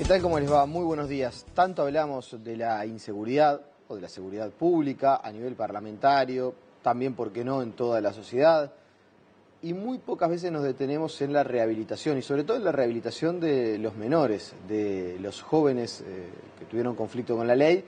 tal? ¿Cómo les va? Muy buenos días. Tanto hablamos de la inseguridad o de la seguridad pública a nivel parlamentario, también, ¿por qué no?, en toda la sociedad. Y muy pocas veces nos detenemos en la rehabilitación, y sobre todo en la rehabilitación de los menores, de los jóvenes que tuvieron conflicto con la ley,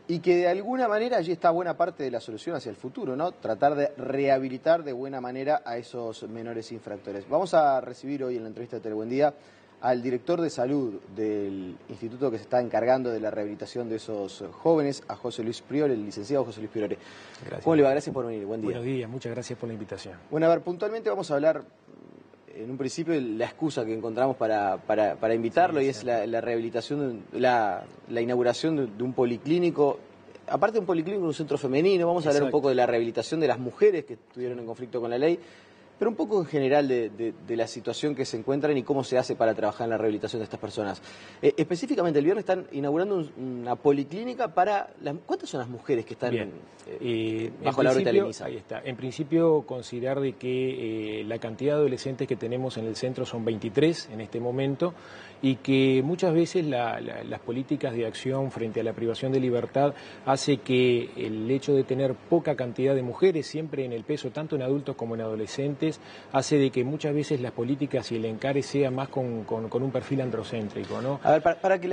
y que de alguna manera allí está buena parte de la solución hacia el futuro, ¿no? Tratar de rehabilitar de buena manera a esos menores infractores. Vamos a recibir hoy en la entrevista de Telebuen Día al director de salud del instituto que se está encargando de la rehabilitación de esos jóvenes, a José Luis Priore, el licenciado José Luis Priore. Gracias. ¿Cómo le va? Gracias por venir. Buen día. Buenos días, muchas gracias por la invitación. Bueno, a ver, puntualmente vamos a hablar en un principio de la excusa que encontramos para invitarlo, Sí, y es la rehabilitación, la inauguración de un policlínico. Aparte de un policlínico, un centro femenino. Vamos a hablar un poco de la rehabilitación de las mujeres que estuvieron en conflicto con la ley, pero un poco en general de la situación que se encuentran y cómo se hace para trabajar en la rehabilitación de estas personas. Específicamente, el viernes están inaugurando una policlínica para... ¿Cuántas son las mujeres que están bajo la órbita de la INISA? Ahí está. En principio, considerar de que la cantidad de adolescentes que tenemos en el centro son 23 en este momento, y que muchas veces las políticas de acción frente a la privación de libertad hace que el hecho de tener poca cantidad de mujeres siempre en el peso, tanto en adultos como en adolescentes, hace de que muchas veces las políticas y el encare sea más con un perfil androcéntrico, ¿no? A ver, para que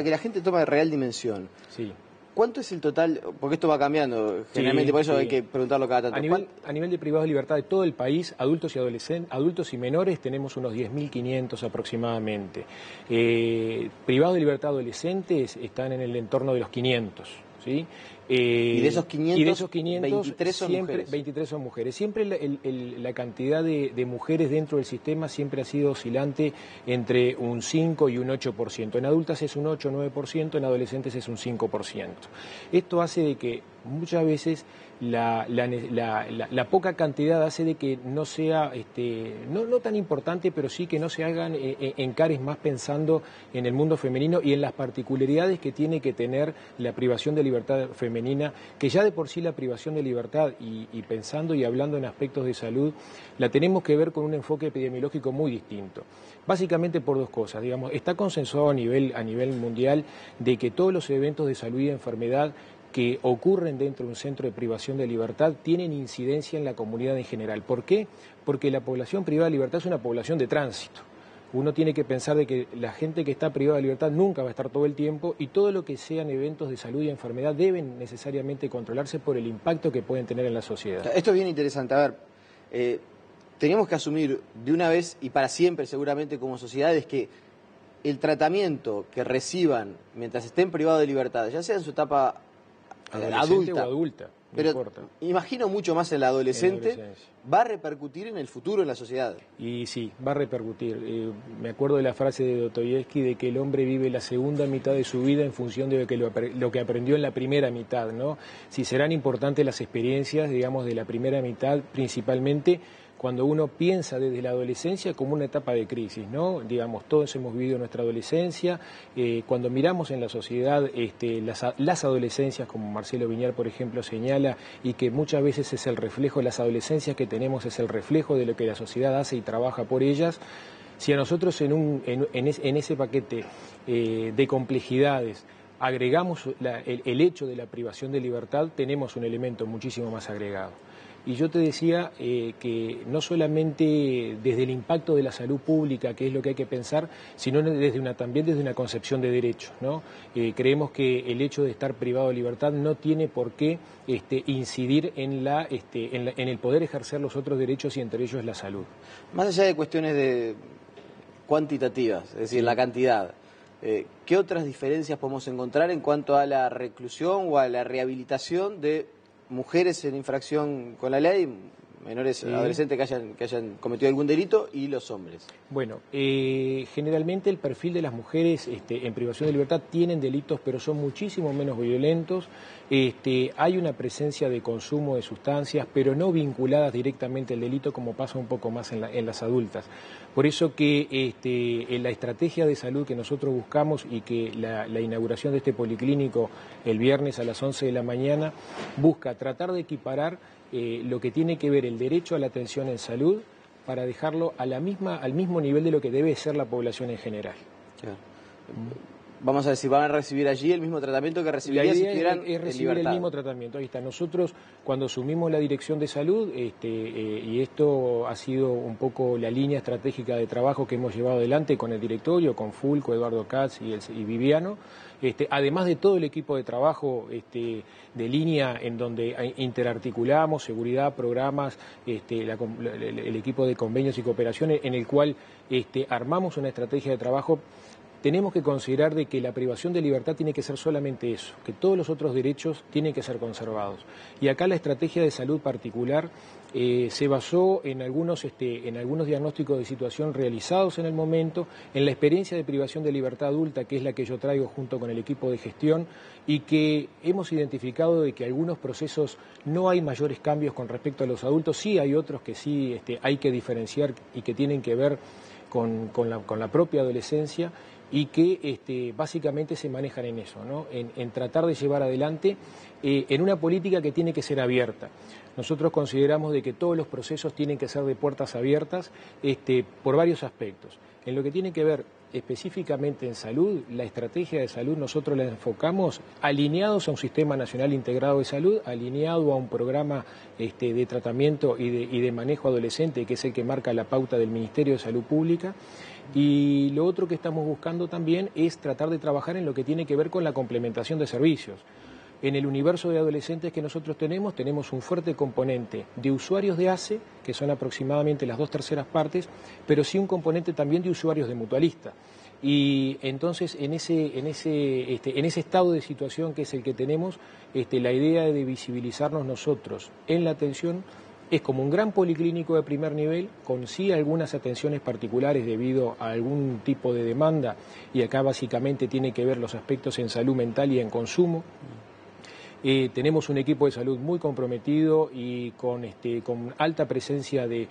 la gente tome real dimensión. Sí. ¿Cuánto es el total? Porque esto va cambiando, generalmente, por eso hay que preguntarlo cada tanto. A nivel de privados de libertad de todo el país, adultos y adolescentes, adultos y menores, tenemos unos 10.500 aproximadamente. Privados de libertad adolescentes están en el entorno de los 500, ¿sí? Y de esos 500, 23 son siempre, mujeres. 23 son mujeres. Siempre la cantidad de mujeres dentro del sistema siempre ha sido oscilante entre un 5 y un 8%. En adultas es un 8 o 9%, en adolescentes es un 5%. Esto hace de que muchas veces la poca cantidad hace de que no sea, no tan importante, pero sí que no se hagan encares más pensando en el mundo femenino y en las particularidades que tiene que tener la privación de libertad femenina, que ya de por sí la privación de libertad, y pensando y hablando en aspectos de salud, la tenemos que ver con un enfoque epidemiológico muy distinto. Básicamente por dos cosas, digamos, está consensuado a nivel mundial de que todos los eventos de salud y enfermedad que ocurren dentro de un centro de privación de libertad tienen incidencia en la comunidad en general. ¿Por qué? Porque la población privada de libertad es una población de tránsito. Uno tiene que pensar de que la gente que está privada de libertad nunca va a estar todo el tiempo, y todo lo que sean eventos de salud y enfermedad deben necesariamente controlarse por el impacto que pueden tener en la sociedad. Esto es bien interesante. A ver, tenemos que asumir de una vez y para siempre, seguramente, como sociedad, es que el tratamiento que reciban mientras estén privados de libertad, ya sea en su etapa adulta o adulta, pero no importa. Imagino mucho más en la adolescente, va a repercutir en el futuro en la sociedad. Y sí, va a repercutir. Me acuerdo de la frase de Dostoyevsky de que el hombre vive la segunda mitad de su vida en función de lo que aprendió en la primera mitad, ¿no? Si serán importantes las experiencias, digamos, de la primera mitad, principalmente cuando uno piensa desde la adolescencia como una etapa de crisis, ¿no? Digamos, todos hemos vivido nuestra adolescencia, cuando miramos en la sociedad las adolescencias, como Marcelo Viñar, por ejemplo, señala, y que muchas veces es el reflejo, las adolescencias que tenemos es el reflejo de lo que la sociedad hace y trabaja por ellas. Si a nosotros en ese paquete de complejidades agregamos el hecho de la privación de libertad, tenemos un elemento muchísimo más agregado. Y yo te decía que no solamente desde el impacto de la salud pública, que es lo que hay que pensar, sino también desde una concepción de derecho, ¿no? Creemos que el hecho de estar privado de libertad no tiene por qué incidir en el poder ejercer los otros derechos, y entre ellos la salud. Más allá de cuestiones cuantitativas, es decir, la cantidad, ¿qué otras diferencias podemos encontrar en cuanto a la reclusión o a la rehabilitación de mujeres en infracción con la ley, menores, adolescentes que hayan cometido algún delito, y los hombres? Bueno, generalmente el perfil de las mujeres en privación de libertad tienen delitos, pero son muchísimo menos violentos. Hay una presencia de consumo de sustancias, pero no vinculadas directamente al delito, como pasa un poco más en las adultas. Por eso que en la estrategia de salud que nosotros buscamos, y que la inauguración de este policlínico el viernes a las 11 de la mañana busca tratar de equiparar lo que tiene que ver el derecho a la atención en salud, para dejarlo al mismo nivel de lo que debe ser la población en general. Claro. Vamos a decir, van a recibir allí el mismo tratamiento que recibirían si estuvieran es recibir el mismo tratamiento. Ahí está. Nosotros, cuando asumimos la dirección de salud, y esto ha sido un poco la línea estratégica de trabajo que hemos llevado adelante con el directorio, con Fulco, Eduardo Katz y Viviano, además de todo el equipo de trabajo de línea en donde interarticulamos seguridad, programas, el equipo de convenios y cooperaciones, en el cual armamos una estrategia de trabajo. Tenemos que considerar de que la privación de libertad tiene que ser solamente eso, que todos los otros derechos tienen que ser conservados. Y acá la estrategia de salud particular se basó en algunos diagnósticos de situación realizados en el momento, en la experiencia de privación de libertad adulta, que es la que yo traigo junto con el equipo de gestión, y que hemos identificado de que algunos procesos no hay mayores cambios con respecto a los adultos, sí hay otros que sí hay que diferenciar y que tienen que ver con la propia adolescencia, y que básicamente se manejan en eso, ¿no? En tratar de llevar adelante en una política que tiene que ser abierta. Nosotros consideramos de que todos los procesos tienen que ser de puertas abiertas por varios aspectos. En lo que tiene que ver específicamente en salud, la estrategia de salud nosotros la enfocamos alineados a un sistema nacional integrado de salud, alineado a un programa de tratamiento y de manejo adolescente, que es el que marca la pauta del Ministerio de Salud Pública. Y lo otro que estamos buscando también es tratar de trabajar en lo que tiene que ver con la complementación de servicios. En el universo de adolescentes que nosotros tenemos un fuerte componente de usuarios de ACE, que son aproximadamente las 2/3 partes, pero sí un componente también de usuarios de mutualista. Y entonces en ese estado de situación que es el que tenemos, la idea de visibilizarnos nosotros en la atención es como un gran policlínico de primer nivel, con sí algunas atenciones particulares debido a algún tipo de demanda, y acá básicamente tiene que ver los aspectos en salud mental y en consumo. Tenemos un equipo de salud muy comprometido y con alta presencia de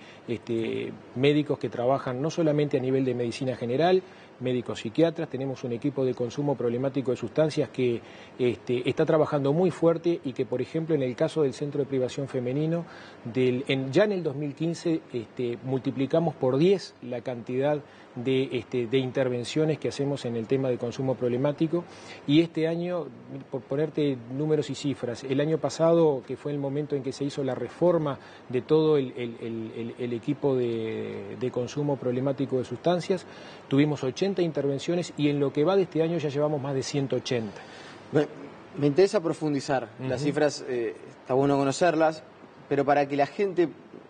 médicos que trabajan no solamente a nivel de medicina general, médicos psiquiatras, tenemos un equipo de consumo problemático de sustancias que está trabajando muy fuerte, y que, por ejemplo, en el caso del Centro de Privación Femenino, ya en el 2015 multiplicamos por 10 la cantidad de intervenciones que hacemos en el tema de consumo problemático, y este año, por ponerte números y cifras, el año pasado, que fue el momento en que se hizo la reforma de todo el equipo de consumo problemático de sustancias, tuvimos 80 intervenciones, y en lo que va de este año ya llevamos más de 180. Me interesa profundizar. Las cifras, está bueno conocerlas, pero para que la gente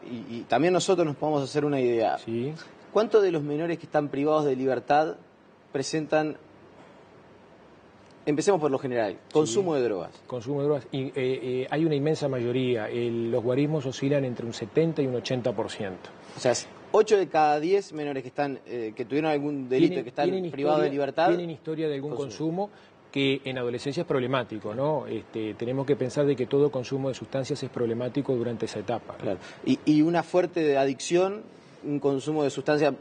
y también nosotros nos podamos hacer una idea. Sí. ¿Cuántos de los menores que están privados de libertad presentan, empecemos por lo general, consumo de drogas? Consumo de drogas. Y hay una inmensa mayoría. Los guarismos oscilan entre un 70 y un 80%. O sea, 8 de cada 10 menores que están que tuvieron algún delito, que están privados de libertad, tienen historia de algún consumo, que en adolescencia es problemático, ¿no? Tenemos que pensar de que todo consumo de sustancias es problemático durante esa etapa. Claro. Y una fuerte adicción, un consumo de sustancia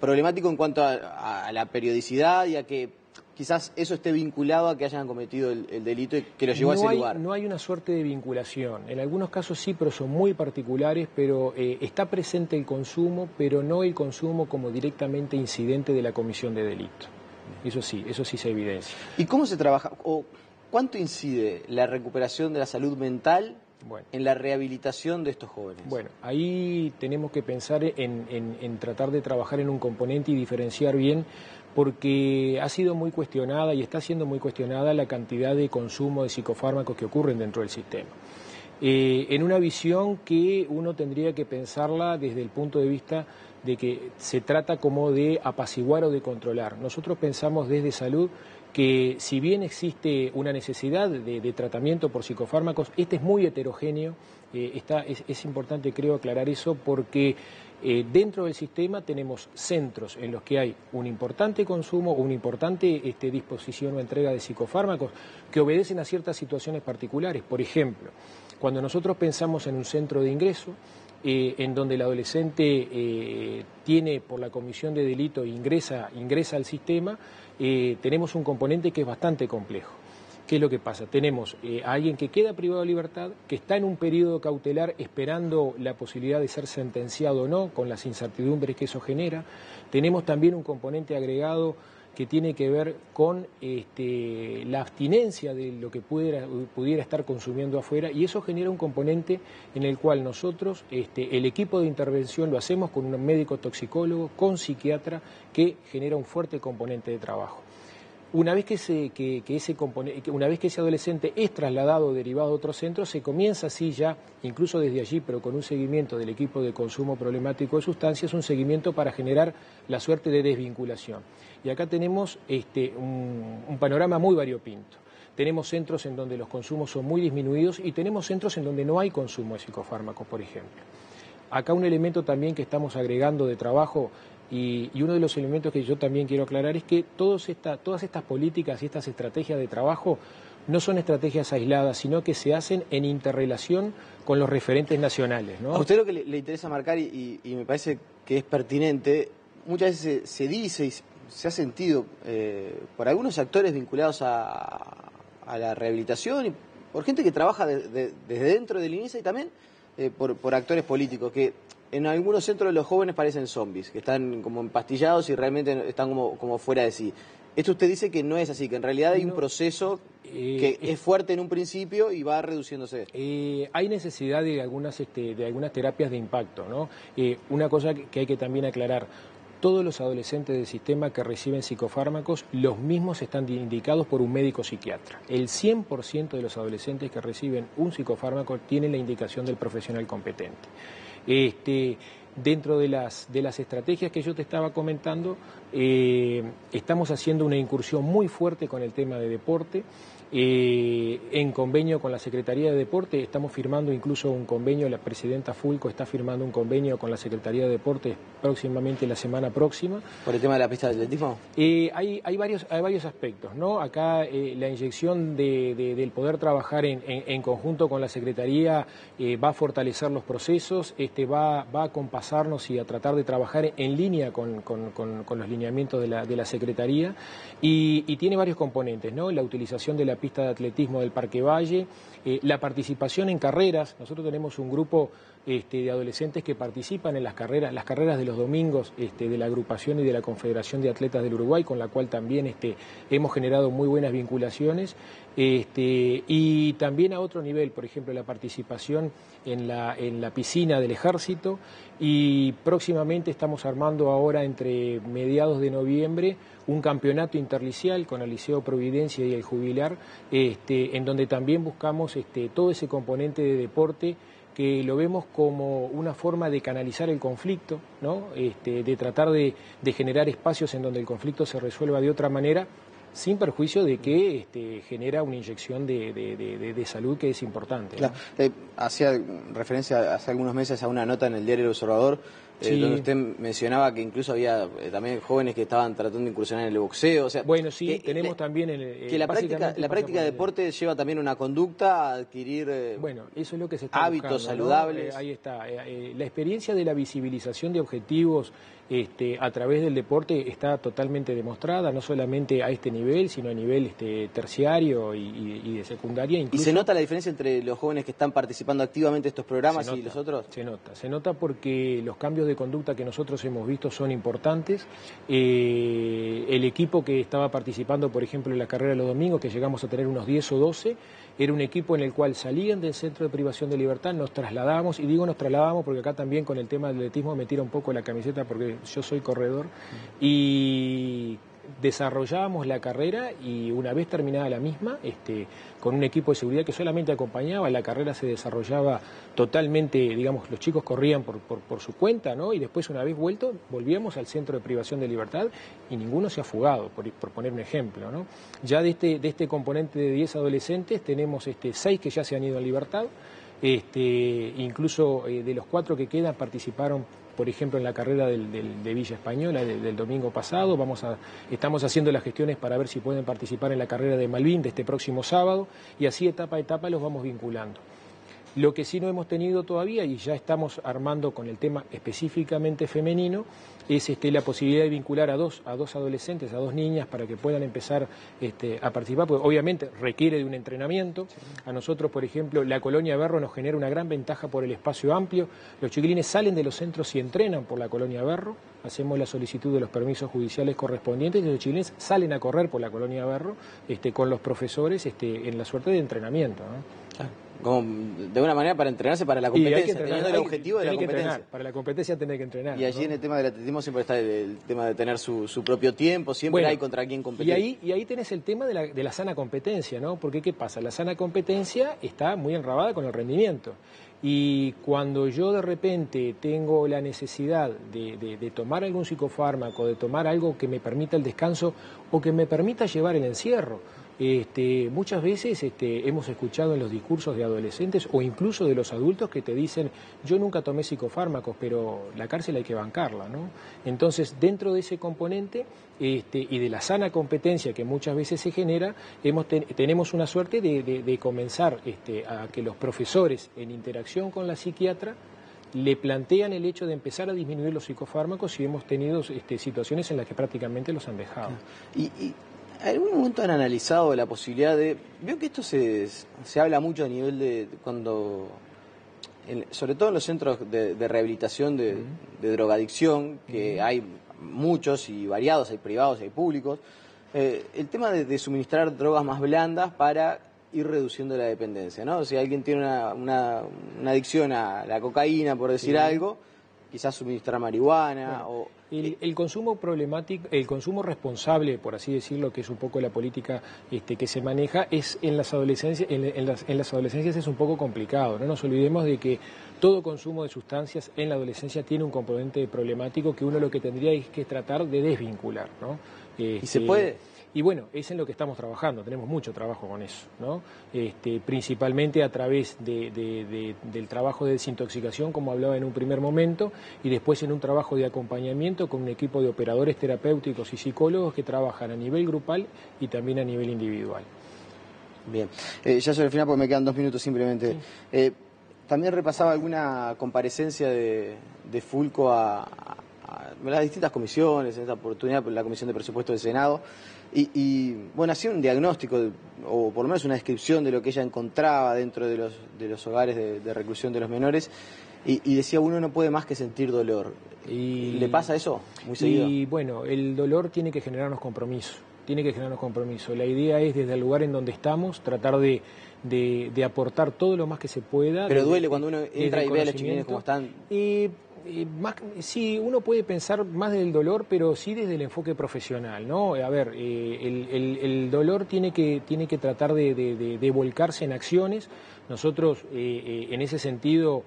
problemático en cuanto a la periodicidad, y a que quizás eso esté vinculado a que hayan cometido el delito y que los llevó a ese lugar. No hay una suerte de vinculación. En algunos casos sí, pero son muy particulares, pero está presente el consumo, pero no el consumo como directamente incidente de la comisión de delito. Eso sí se evidencia. ¿Y cómo se trabaja? ¿O cuánto incide la recuperación de la salud mental en la rehabilitación de estos jóvenes? Bueno, ahí tenemos que pensar en tratar de trabajar en un componente y diferenciar bien, porque ha sido muy cuestionada y está siendo muy cuestionada la cantidad de consumo de psicofármacos que ocurren dentro del sistema. En una visión que uno tendría que pensarla desde el punto de vista de que se trata como de apaciguar o de controlar. Nosotros pensamos desde salud que, si bien existe una necesidad de tratamiento por psicofármacos, este es muy heterogéneo. Es importante, creo, aclarar eso, porque dentro del sistema tenemos centros en los que hay un importante consumo, una importante disposición o entrega de psicofármacos que obedecen a ciertas situaciones particulares. Por ejemplo, cuando nosotros pensamos en un centro de ingreso, en donde el adolescente tiene, por la comisión de delito, ingresa al sistema, tenemos un componente que es bastante complejo. ¿Qué es lo que pasa? Tenemos a alguien que queda privado de libertad, que está en un periodo cautelar esperando la posibilidad de ser sentenciado o no, con las incertidumbres que eso genera. Tenemos también un componente agregado que tiene que ver con la abstinencia de lo que pudiera estar consumiendo afuera, y eso genera un componente en el cual nosotros, el equipo de intervención, lo hacemos con un médico toxicólogo, con psiquiatra, que genera un fuerte componente de trabajo. Una vez que ese adolescente es trasladado o derivado a otro centro, se comienza así ya, incluso desde allí, pero con un seguimiento del equipo de consumo problemático de sustancias, un seguimiento para generar la suerte de desvinculación. Y acá tenemos un panorama muy variopinto. Tenemos centros en donde los consumos son muy disminuidos y tenemos centros en donde no hay consumo de psicofármacos, por ejemplo. Acá un elemento también que estamos agregando de trabajo, y uno de los elementos que yo también quiero aclarar, es que todas estas políticas y estas estrategias de trabajo no son estrategias aisladas, sino que se hacen en interrelación con los referentes nacionales, ¿no? A usted lo que le interesa marcar, y me parece que es pertinente, muchas veces se dice y se ha sentido por algunos actores vinculados a la rehabilitación y por gente que trabaja desde dentro del INISA, y también por actores políticos, que en algunos centros los jóvenes parecen zombies, que están como empastillados y realmente están como fuera de sí. Esto usted dice que no es así, que en realidad hay un proceso que es fuerte en un principio y va reduciéndose. Hay necesidad de algunas terapias de impacto, ¿no? Una cosa que hay que también aclarar: todos los adolescentes del sistema que reciben psicofármacos, los mismos están indicados por un médico psiquiatra. El 100% de los adolescentes que reciben un psicofármaco tienen la indicación del profesional competente. Dentro de las estrategias que yo te estaba comentando, estamos haciendo una incursión muy fuerte con el tema de deporte. En convenio con la Secretaría de Deporte estamos firmando incluso un convenio, la presidenta Fulco está firmando un convenio con la Secretaría de Deporte próximamente, la semana próxima. ¿Por el tema de la pista de atletismo? Hay varios aspectos, ¿no? Acá la inyección del poder trabajar en conjunto con la Secretaría va a fortalecer los procesos, va a acompasarnos y a tratar de trabajar en línea con los lineamientos de la Secretaría, y tiene varios componentes, ¿no? La utilización de la pista de atletismo del Parque Valle, la participación en carreras. Nosotros tenemos un grupo de adolescentes que participan en las carreras de los domingos de la agrupación y de la Confederación de Atletas del Uruguay, con la cual también hemos generado muy buenas vinculaciones, y también a otro nivel, por ejemplo, la participación en la piscina del Ejército, y próximamente estamos armando ahora, entre mediados de noviembre, un campeonato interlicial con el Liceo Providencia y el Jubilar, en donde también buscamos todo ese componente de deporte, que lo vemos como una forma de canalizar el conflicto, ¿no? De tratar de generar espacios en donde el conflicto se resuelva de otra manera, sin perjuicio de que genera una inyección de salud que es importante, ¿no? Claro. Hacía referencia hace algunos meses a una nota en el diario El Observador, sí, donde usted mencionaba que incluso había también jóvenes que estaban tratando de incursionar en el boxeo. O sea, bueno, sí, tenemos también... que la práctica de deporte lleva también una conducta a adquirir bueno, eso es lo que se está hábitos buscando, saludables. ¿no? Ahí está. La experiencia de la visibilización de objetivos a través del deporte está totalmente demostrada, no solamente a este nivel, sino a nivel terciario y de secundaria. Incluso. ¿Y se nota la diferencia entre los jóvenes que están participando activamente en estos programas y los otros? Se nota porque los cambios de conducta que nosotros hemos visto son importantes. El equipo que estaba participando, por ejemplo, en la carrera de los domingos, que llegamos a tener unos 10 o 12, era un equipo en el cual salían del centro de privación de libertad, nos trasladábamos, y digo nos trasladábamos porque acá también con el tema del atletismo me tira un poco la camiseta porque yo soy corredor, y desarrollábamos la carrera, y una vez terminada la misma, con un equipo de seguridad que solamente acompañaba, la carrera se desarrollaba totalmente, digamos, los chicos corrían por su cuenta, ¿no? Y después, una vez vuelto, volvíamos al centro de privación de libertad y ninguno se ha fugado, por poner un ejemplo, ¿no? Ya de este componente de 10 adolescentes tenemos 6 que ya se han ido en libertad, incluso de los 4 que quedan participaron, por ejemplo, en la carrera de Villa Española del domingo pasado. Estamos haciendo las gestiones para ver si pueden participar en la carrera de Malvin de este próximo sábado, y así etapa a etapa los vamos vinculando. Lo que sí no hemos tenido todavía, y ya estamos armando con el tema específicamente femenino, es la posibilidad de vincular a dos adolescentes, a dos niñas, para que puedan empezar a participar, porque obviamente requiere de un entrenamiento. A nosotros, por ejemplo, la Colonia Berro nos genera una gran ventaja por el espacio amplio. Los chiquilines salen de los centros y entrenan por la Colonia Berro, hacemos la solicitud de los permisos judiciales correspondientes y los chiquilines salen a correr por la Colonia Berro con los profesores en la suerte de entrenamiento, ¿no? Como de una manera para entrenarse para la competencia, teniendo el objetivo de la competencia. Para la competencia tenés que entrenar. Y allí, ¿no?, en el tema del atletismo siempre está el tema de tener su propio tiempo, siempre hay contra quién competir. Y ahí tenés el tema de la sana competencia, ¿no? Porque ¿qué pasa? La sana competencia está muy enrabada con el rendimiento. Y cuando yo de repente tengo la necesidad de tomar algún psicofármaco, de tomar algo que me permita el descanso o que me permita llevar el encierro, muchas veces hemos escuchado en los discursos de adolescentes o incluso de los adultos que te dicen: yo nunca tomé psicofármacos, pero la cárcel hay que bancarla, ¿no? Entonces, dentro de ese componente y de la sana competencia que muchas veces se genera, tenemos una suerte de comenzar a que los profesores, en interacción con la psiquiatra, le plantean el hecho de empezar a disminuir los psicofármacos, y hemos tenido situaciones en las que prácticamente los han dejado. ¿En algún momento han analizado la posibilidad de... Veo que esto se habla mucho a nivel de cuando... sobre todo en los centros de rehabilitación de drogadicción, que hay muchos y variados, hay privados, hay públicos, el tema de suministrar drogas más blandas para ir reduciendo la dependencia, ¿no? Si alguien tiene una adicción a la cocaína, por decir algo, quizás suministrar marihuana o... El consumo problemático, el consumo responsable, por así decirlo, que es un poco la política que se maneja, es en las adolescencias, en las adolescencias es un poco complicado. No nos olvidemos de que todo consumo de sustancias en la adolescencia tiene un componente problemático que uno lo que tendría es que tratar de desvincular, ¿no? ¿Y se puede? Y bueno, es en lo que estamos trabajando, tenemos mucho trabajo con eso, ¿no? Principalmente a través del trabajo de desintoxicación, como hablaba en un primer momento, y después en un trabajo de acompañamiento con un equipo de operadores terapéuticos y psicólogos que trabajan a nivel grupal y también a nivel individual. Bien, ya sobre el final, porque me quedan 2 minutos simplemente. Sí. También repasaba alguna comparecencia de Fulco a las distintas comisiones, en esta oportunidad la Comisión de Presupuesto del Senado, y bueno, hacía un diagnóstico, o por lo menos una descripción de lo que ella encontraba dentro de los hogares de reclusión de los menores, y decía: uno no puede más que sentir dolor. ¿Le pasa eso muy seguido? Y bueno, el dolor tiene que generarnos compromiso. La idea es, desde el lugar en donde estamos, tratar de aportar todo lo más que se pueda. Pero duele cuando uno entra y ve a los chiquilines como están. Sí, uno puede pensar más del dolor, pero sí desde el enfoque profesional, ¿no? A ver, el dolor tiene que tratar de volcarse en acciones. Nosotros, en ese sentido,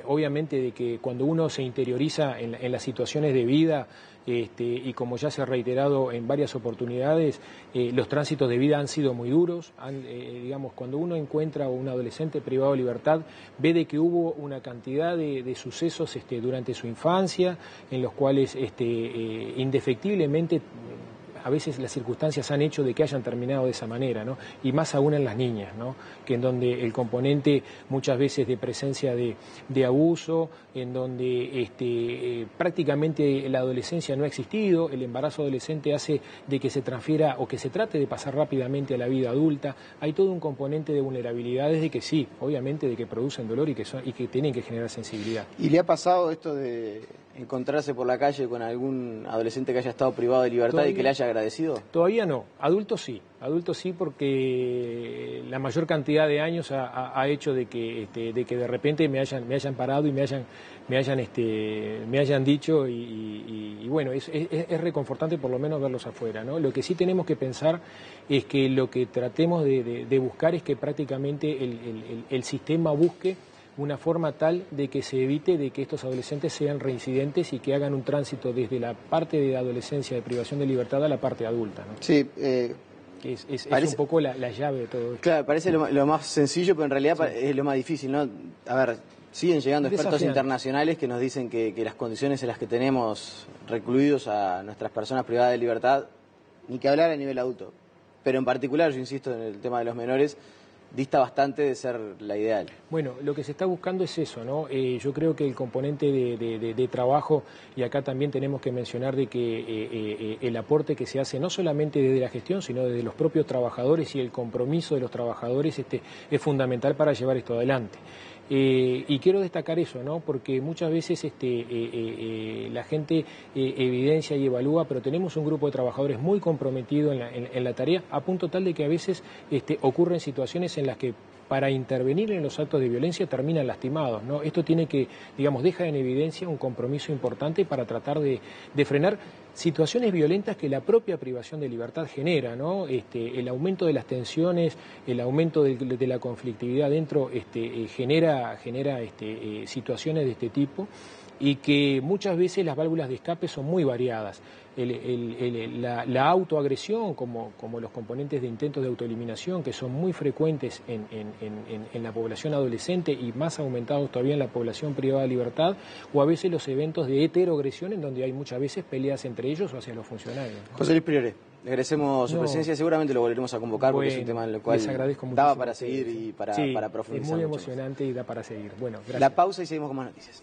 obviamente de que cuando uno se interioriza en las situaciones de vida, y como ya se ha reiterado en varias oportunidades, los tránsitos de vida han sido muy duros. Digamos, cuando uno encuentra a un adolescente privado de libertad, ve de que hubo una cantidad de sucesos durante su infancia, en los cuales indefectiblemente a veces las circunstancias han hecho de que hayan terminado de esa manera, ¿no? Y más aún en las niñas, ¿no? Que en donde el componente muchas veces de presencia de abuso, en donde prácticamente la adolescencia no ha existido, el embarazo adolescente hace de que se transfiera o que se trate de pasar rápidamente a la vida adulta. Hay todo un componente de vulnerabilidades de que sí, obviamente de que producen dolor y que tienen que generar sensibilidad. ¿Y le ha pasado esto de encontrarse por la calle con algún adolescente que haya estado privado de libertad y que le haya agradecido? Todavía no, adultos sí porque la mayor cantidad de años ha hecho de que de repente me hayan parado y me hayan dicho y bueno, es reconfortante por lo menos verlos afuera, ¿no? Lo que sí tenemos que pensar es que lo que tratemos de buscar es que prácticamente el sistema busque una forma tal de que se evite de que estos adolescentes sean reincidentes y que hagan un tránsito desde la parte de adolescencia de privación de libertad a la parte adulta, ¿no? Sí, es un poco la llave de todo esto. Claro, parece lo más sencillo, pero en realidad sí, es lo más difícil, ¿no? A ver, siguen llegando expertos internacionales que nos dicen que las condiciones en las que tenemos recluidos a nuestras personas privadas de libertad, ni que hablar a nivel adulto, pero en particular, yo insisto, en el tema de los menores, dista bastante de ser la ideal. Bueno, lo que se está buscando es eso, ¿no? Yo creo que el componente de trabajo, y acá también tenemos que mencionar de que el aporte que se hace no solamente desde la gestión, sino desde los propios trabajadores y el compromiso de los trabajadores es fundamental para llevar esto adelante. Y quiero destacar eso, ¿no? Porque muchas veces la gente evidencia y evalúa, pero tenemos un grupo de trabajadores muy comprometido en la tarea, a punto tal de que a veces ocurren situaciones en las que para intervenir en los actos de violencia terminan lastimados, ¿no? Esto tiene que, digamos, deja en evidencia un compromiso importante para tratar de frenar situaciones violentas que la propia privación de libertad genera, ¿no? El aumento de las tensiones, el aumento de la conflictividad dentro genera situaciones de este tipo, y que muchas veces las válvulas de escape son muy variadas. La autoagresión, como los componentes de intentos de autoeliminación, que son muy frecuentes en la población adolescente y más aumentados todavía en la población privada de libertad, o a veces los eventos de heteroagresión, en donde hay muchas veces peleas entre ellos o hacia los funcionarios, ¿no? José Luis Priore, le agradecemos su presencia, seguramente lo volveremos a convocar, porque es un tema en el cual daba para seguir y para profundizar. Es muy emocionante y da para seguir. Bueno, gracias. La pausa y seguimos con más noticias.